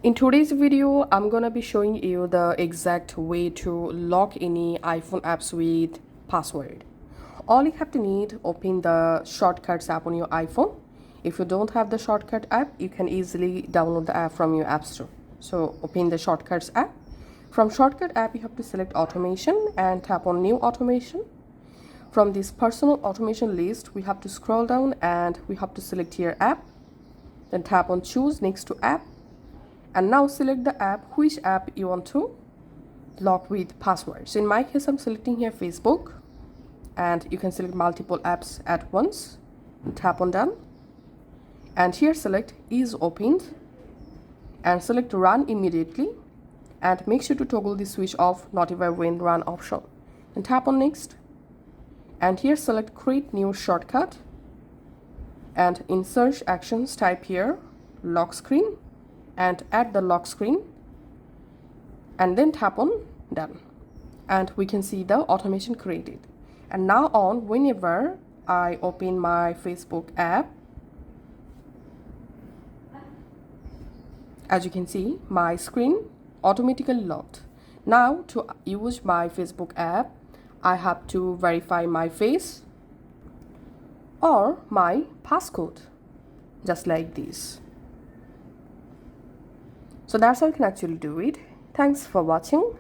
In today's video, I'm gonna be showing you the exact way to lock any iPhone apps with password. All you have to need, open the Shortcuts app on your iPhone. If you don't have the Shortcut app, you can easily download the app from your App Store. So open the Shortcuts app. From Shortcut app, you have to select Automation and tap on New Automation. From this personal automation list, we have to scroll down and we have to select here App. Then tap on Choose next to App. And now select the app, which app you want to lock with password. So in my case, I'm selecting here Facebook, and you can select multiple apps at once. And tap on Done. And here select Is Opened and select Run Immediately, and make sure to toggle the switch off Notify when run option. And tap on Next, and here select Create New Shortcut, and in search actions type here Lock Screen and add the lock screen, and then tap on Done, and we can see the automation created. And now on, whenever I open my Facebook app, as you can see, my screen automatically locked. Now to use my Facebook app, I have to verify my face or my passcode, just like this. So that's how you can actually do it. Thanks for watching.